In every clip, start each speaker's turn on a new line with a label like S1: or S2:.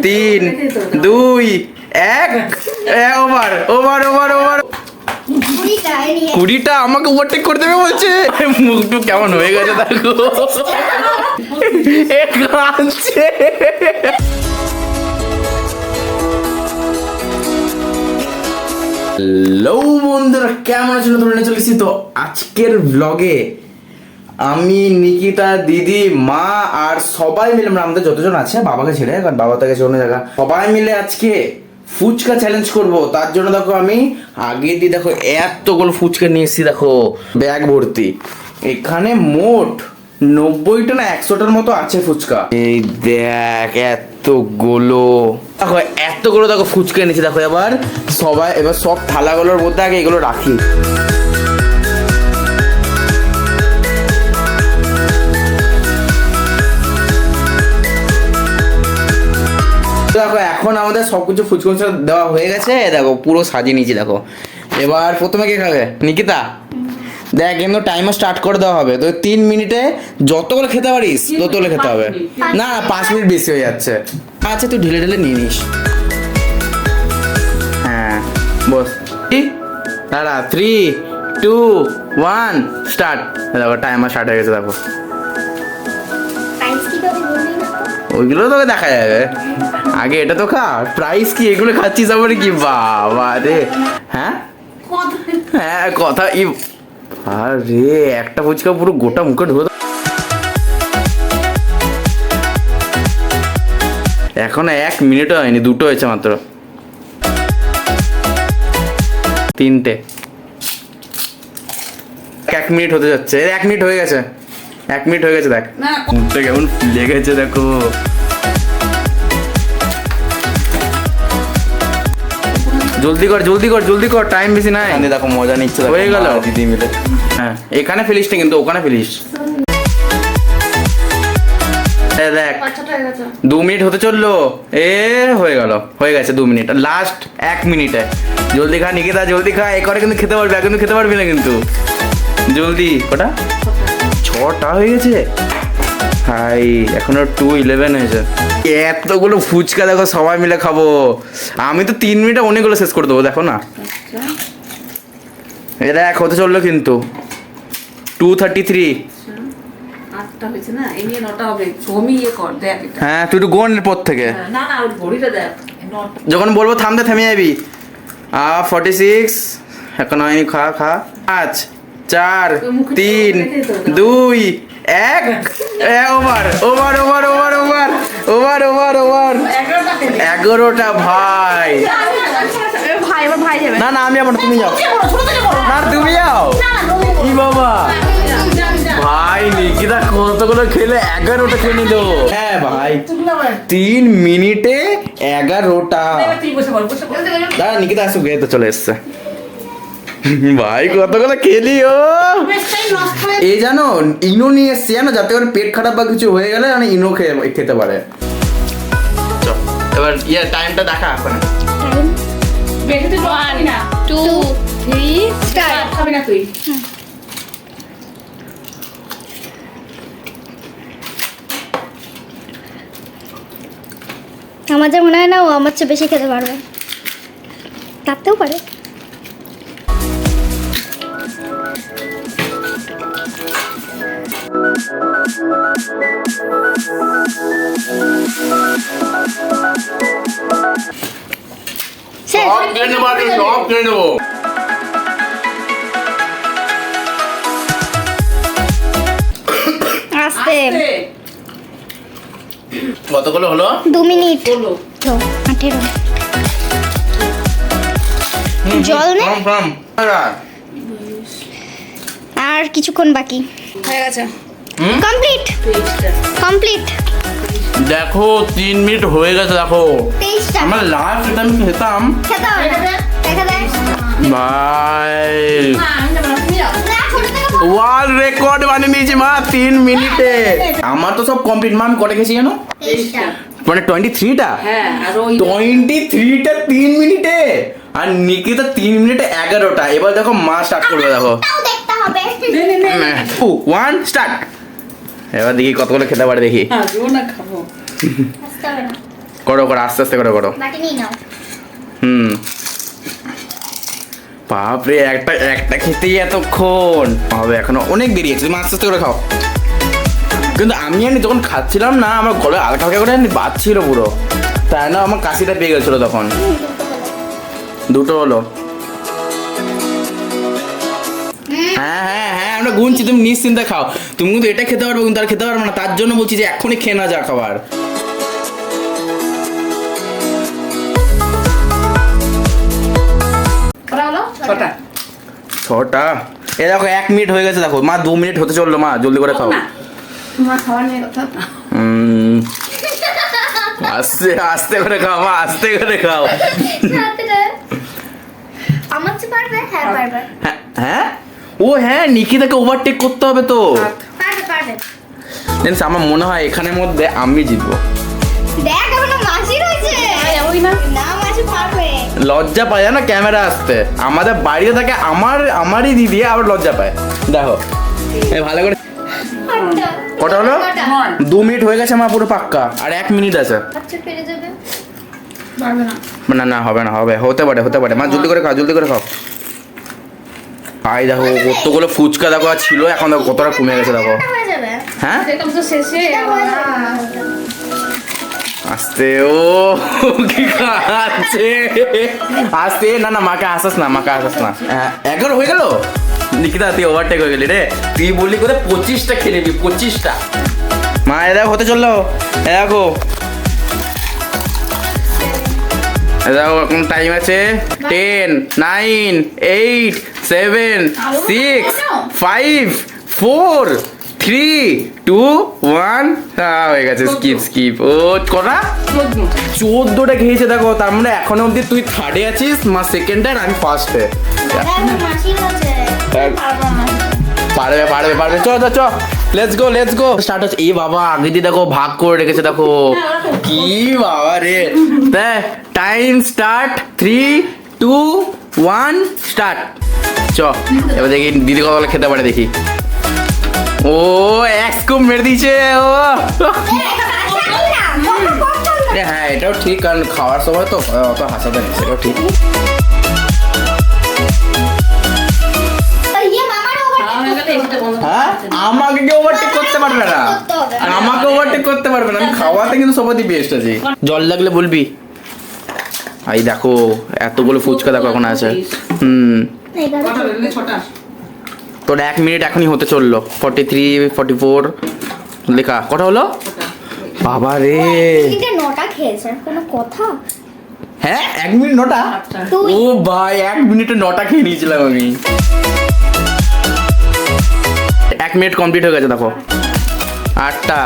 S1: 3 2 1 over over over over 20টা আমাকে overtake করে দেবে বলছে। মুখটু কেমন হয়ে গেছে দেখো, এ কাঁদছে। হ্যালো বন্ধুরা, কেমন আছো? তোমরা চলেছি তো আজকের ব্লগে আমি, নিকিতা, দিদি, মা আর সবাই মিলে, আমরা আমাদের যতজন আছে, বাবাকে ছেড়ে, কারণ বাবা তো গেছে অন্য জায়গা, সবাই মিলে আজকে ফুচকা চ্যালেঞ্জ করব। তার জন্য দেখো আমি আগে দিয়ে দেখো এতগুলো ফুচকা নিয়ে এসেছি, দেখো ব্যাগ ভর্তি। এখানে মোট 90টা না 100টার মতো আছে ফুচকা। এই দেখ এতগুলো, দেখো এতগুলো দেখো ফুচকা নিয়েছি। দেখো এবার সব থালাগুলোর মধ্যে আগে এগুলো রাখি। দেখো এখন আমাদের সবকিছু ফুচকা দেওয়া হয়ে গেছে, দেখো পুরো সাজিয়ে নিয়েছি। দেখো এবার প্রথমে কে খাবে? নিকিতা। দেখ কিন্তু টাইমার স্টার্ট করে দেওয়া হবে, তো 3 মিনিটে যতগুলো খেতে পারিস ততগুলো খেতে হবে। না 5 মিনিট বেশি হয়ে যাচ্ছে। আচ্ছা তুই ঢেলে ঢেলে নিয়ে নিস। হ্যাঁ বস। দাঁড়া, 3 2 1 স্টার্ট। দেখো টাইমার স্টার্ট হয়ে গেছে। দেখো ওইগুলো তোকে দেখা যাবে, আগে এটা তো খা। প্রাইস কি? এগুলো খাচ্ছিস আবার কি? বাবা রে। হ্যাঁ হ্যাঁ কথা আরে একটা ফুচকা পুরো গোটা মুখে ঢুকে। এখনো 1 মিনিটও হয়নি, 2টো হয়েছে মাত্র। 3টে। 1 মিনিট হতে যাচ্ছে। 1 মিনিট হয়ে গেছে, 1 মিনিট হয়ে গেছে। দেখ মুখটা কেমন ফুলে গেছে, দেখো। জলদি কর জলদি কর জলদি কর, টাইম বেশি নাই। দেখো মজা নিচ্ছে, হয়ে গেল দিদি মিলে। হ্যাঁ এখানে ফেলিস না কিন্তু, ওখানে ফেলিস। দেখ 2 মিনিট হতে চললো, হয়ে গেল, হয়ে গেছে 2 মিনিট। লাস্ট 1 মিনিটে জলদি খা নিকিতা, জলদি খা। এ করে কিন্তু খেতে পারবি, কিন্তু খেতে পারবি না কিন্তু। জলদি। কটা? 6টা হয়ে গেছে ভাই, এখনো 2:11 হয়েছে। এতগুলো ফুচকা দেখো সবাই মিলে খাবো। আমি তো 3 মিনিটে অনেকগুলো শেষ করে দেবো। দেখো না, এটা এক হতে চললো কিন্তু। 2:33। হ্যাঁ তুই একটু গোনের পর থেকে, যখন বলবো থামতে থেমে যাবি। 46 এখন হয়নি। খা খা। 5 4 3 2 1 over over over over over over over over 11টা ভাই। না না আমি যাবো না, তুমি যাও। না তুমি যাও। কি বাবা ভাই, নিকিতা কতগুলো খেলে? 11টা খেয়ে নিল। হ্যাঁ ভাই 3 মিনিটে 11টা। দাঁড়া নিকিতা আসুক, তো চলে এসছে ভাই। কতগুলো খেলি ও। এই জানো ইনো নিয়ে এসছি, জানো, যাতে ওর পেট খারাপ বা কিছু হয়ে গেলে মানে ইনো খেতে পারে। এবার টাইমটা দেখা এখন।
S2: 1 2 3 স্টার্ট। খাবি না তুই?
S3: আমার যা মনে হয় না ও আমার চেয়ে বেশি খেতে পারবে, থাকতেও পারে।
S1: সব কিনে নেবো।
S3: আস্তে।
S1: কতগুলো হলো?
S3: 2 মিনিট হলো। 18। জল নে। আর কিছুক্ষণ বাকি।
S2: হয়ে গেছে।
S3: Complete complete.
S1: দেখো 3 মিনিট হয়ে গেছে। দেখো আমার লাস্ট এটা আমি খেতাম ভাই, ওয়ার্ল্ড রেকর্ড বানিয়ে নিয়েছি মা 3 মিনিটে। আমার তো সব কমপ্লিট। মা আমি কটা খেয়েছি জানো? মানে 23টা। 23টা 3 মিনিটে। আর নিকিতা 3 মিনিটে 11টা। এবার দেখো মা স্টার্ট করবে। দেখো 1 স্টার্ট। এবার দেখি কতগুলো খেতে পারে, দেখি। করো করো, আস্তে আস্তে করে করো।
S3: বাটি নিয়ে নাও।
S1: বাপরে, একটা একটা খেতেই এতক্ষণ হবে, এখনো অনেক দেরি আছে, তুমি আস্তে আস্তে করে খাও। কিন্তু আমি যখন খাচ্ছিলাম না, আমার গলায় হালকা হালকা করে বাজছিল পুরো, তাই না আমার কাশিটা পেয়ে গেছিলো তখন। দুটো হলো। হ্যাঁ হ্যাঁ হ্যাঁ, আমরা গুনছি, তুমি নিশ্চিন্তে খাও। তুমি কিন্তু এটা খেতে পারবে, কিন্তু আর খেতে পারবে না, তার জন্য বলছি যে এক্ষুনি খেয়ে না যা খাবার।
S2: কটা হলো?
S1: ছটা। এ দেখো 1 মিনিট হয়ে গেছে, দেখো মা 2 মিনিট হতে চললো, মা জলদি করে খাও।
S2: তোমার খাওয়া নিয়ে কথা।
S1: আস্তে আস্তে করে খাও মা, আস্তে করে খাও।
S3: আমার চেয়ে পারবে? হ্যাঁ পারবে।
S1: হ্যাঁ হ্যাঁ, ও হ্যাঁ, নিকিতাকে ওভারটেক করতে হবে তো।
S3: পারবে পারবে।
S1: জানিস, আমার মনে হয় এখানের মধ্যে আমি জিতবো।
S3: দেখ এখনো মাছি রয়েছে।
S2: ওই না।
S3: না মাছি পারবে।
S1: লজ্জা পায় না ক্যামেরা আসতে, আমাদের বাড়িতে থাকে আমারই দিদি আবার লজ্জা পায়। দেখো ভালো করে। কটা হলো? 2 মিনিট হয়ে গেছে মা, পুরো পাক্কা, আর 1 মিনিট আছে।
S3: আচ্ছা পেরে যাবে।
S2: পারবে না।
S1: না না, হবে না, হবে, হতে পারে মা, জলদি করে খাও, জলদি করে খাও। আই দেখো কতগুলো ফুচকা দেখো আর ছিল, এখন দেখো কতটা কমে গেছে দেখো।
S3: হয়ে যাবে।
S1: হ্যাঁ
S2: একদম তো শেষে।
S1: আস্তে, ও কি খাচ্ছে আস্তে, না না মাকে হাসাস না, মাকে হাসাস না। 11 হয়ে গেল। নিকিতা তুই ওভারটেক হয়ে গেলি রে, তুই বললি করে 25টা খেয়ে নিবি, 25টা। মা এ দেখো হতে চললো, এ দেখো এখন টাইম আছে। 10 9 8 7 6 5 4 3 2 1 হয়ে গেছে। স্কিপ। ও কটা? 14টা খেয়েছে দেখো, তার মানে এখনো অব্দি তুই থার্ডে আছিস, মা সেকেন্ডে আর আমি ফার্স্টে।
S3: মাছি রয়েছে।
S1: পারবে চ লেটস গো স্টার্ট হচ্ছে। এই বাবা আগে দিয়ে দেখো ভাগ করে রেখেছে, দেখো কি বাবা রে। Time start, 3 2 1 start. চ এবার দেখি দিদি কতগুলো খেতে পারে, দেখি। ও এক স্কুপ মেরে দিয়েছে ও। হ্যাঁ এটাও ঠিক, কারণ খাওয়ার সময় তো অত হাসাতে নেই, সেটাও ঠিক। হ্যাঁ আমাকে কেউ ওভারটেক করতে পারবে না, আমাকে ওভারটেক করতে পারবে না, আমি খাওয়াতে কিন্তু সবাই বেস্ট আছি। জল লাগলে বলবি। এই দেখো এতগুলো ফুচকা দেখো এখন আছে। তোর 1 মিনিট এখনই হতে চললো। 43 44 লেখা। কটা হলো বাবা রে?
S3: 9টা খেয়েছে, কোনো কথা?
S1: হ্যাঁ 1 মিনিট 9টা। ও ভাই 1 মিনিটে 9টা খেয়ে নিয়েছিলাম আমি। 1 মিনিট কমপ্লিট হয়ে গেছে দেখো। 8টা।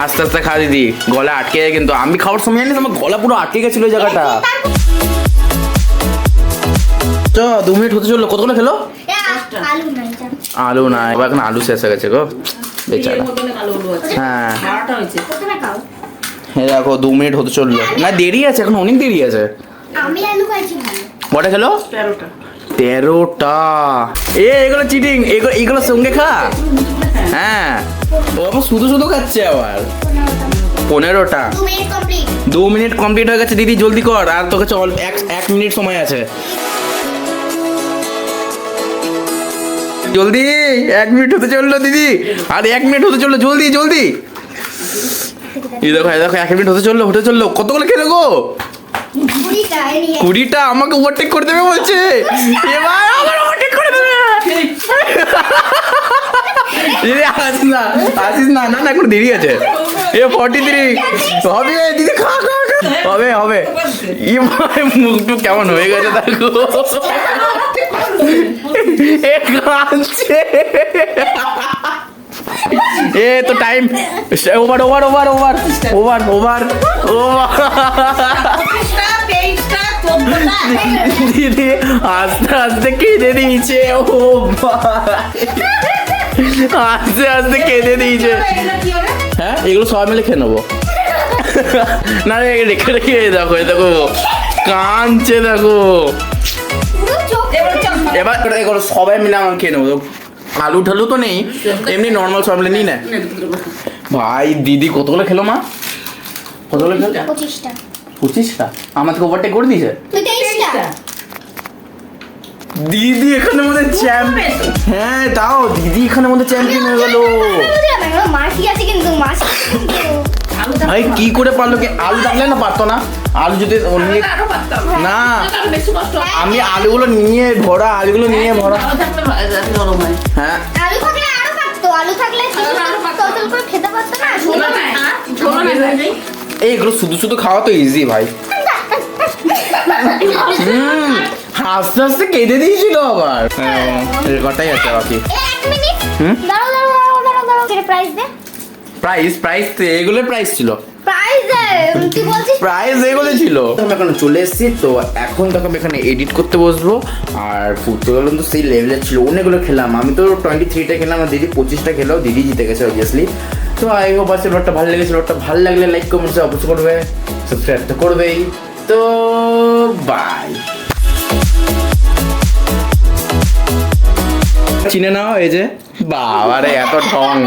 S1: আস্তে আস্তে খা দিদি, গলা আটকে যায় কিন্তু। আমি খাওয়ার সময় জানিস আমার গলা পুরো আটকে গেছিল ওই জায়গাটা। চ 2 মিনিট হতে চললো। কতগুলো খেলো? আলু নাই, এখন আলু শেষ হয়ে গেছে গো বেচারা। হ্যাঁ দেখো 2 মিনিট হতে চললো, না দেরি আছে, এখন অনেক দেরি আছে।
S3: আমি আলু খাইছি ভালো।
S1: কটা খেলো? 13টা। এগুলো চিটিং, এগুলো সঙ্গে খা। হ্যাঁ ও আবার শুধু খাচ্ছে আবার। 15টা। 2 মিনিট কমপ্লিট হয়ে গেছে দিদি, জলদি কর, আর তোকে চল 1 মিনিট সময় আছে। জলদি, 1 মিনিট হতে চললো দিদি, আর 1 মিনিট হতে চললো, জলদি। এই দেখো 1 মিনিট হতে চললো। কতগুলো খেলো গো? 20টা। আমাকে ওভারটেক করে দেবে বলছে, এবার আমার ওভারটেক করে দেবে। আসিস না, এখন দেরি আছে। 43 হবে দিদি, খা হবে। মুখটু কেমন হয়ে গেছে দেখো, তো টাইম ওভার। দিদি আস্তে আস্তে কেঁদে দিয়েছে, ও আস্তে কেঁদে দিয়েছে। হ্যাঁ এগুলো সবাই মিলে খেয়ে নেবো। না রেখে দেখো কাঁদছে দেখো। এবার সবাই মিলে আমার খেয়ে নেবো। আলু ঠালু তো নেই, এমনি নর্মাল সব মিলে নিই না। ভাই দিদি কতগুলো খেলো মা? কতগুলো খেল?
S3: 25টা
S1: 25টা? আমাকে ওভারটেক করে দিয়েছে।
S3: তুই 23টা
S1: দিদি এখানে মধ্যে চ্যাম্পিয়ন। হ্যাঁ তাও দিদি এখানে মধ্যে চ্যাম্পিয়ন হয়ে গেল।
S3: মাসি আছে কিন্তু মাসি কিন্তু
S1: ভাই কি করে পারলো? কি আলু থাকলে না পারতো না? আলু যদি ও নিয়ে
S2: আরো পারতাম
S1: না।
S2: আরো বেশি কষ্ট হয়।
S1: আমি আলুগুলো নিয়ে ভরা, আলুগুলো নিয়ে ভরা।
S2: আলু থাকলে নরম হয়।
S1: হ্যাঁ
S3: আলু থাকলে আরো পারতো, আলু থাকলে
S2: আরো পারতো।
S3: তলতল করে খেতে পারতো না।
S2: ঝোলো না, ঝোলো না ভাই।
S1: এইগুলো শুধু শুধু খাওয়া তো ইজি ভাই। হাসতে হাসতে কেঁদে দিয়েছিল আবার। রেকর্ডটাই আছে বাকি।
S3: এক মিনিট
S1: হুম?
S3: দাঁড়াও সেটা প্রাইস দে।
S1: প্রাইস তো এগুলোর প্রাইস ছিল।
S3: প্রাইস দে, তুই বলছিস
S1: প্রাইস এগুলো ছিল। আমি এখন চলে এসেছি তো এখন তোকে আমি এখানে এডিট করতে বসবো। আর ফুটবল তো সেই লেভেলের ছিল, অনেকগুলো খেলাম। আমি তো 23টা খেলাম, আর দিদি 25টা খেলো। দিদি জিতে গেছে অবভিয়াসলি। তো আই হোপ আছে লোকটা ভালো লেগেছে। লোকটা ভালো লাগলে লাইক কমেন্ট অবশ্যই করবে, সাবস্ক্রাইব তো করবেই। তো বাই। চিনে নাও এই যে বাবারে এত ঢং।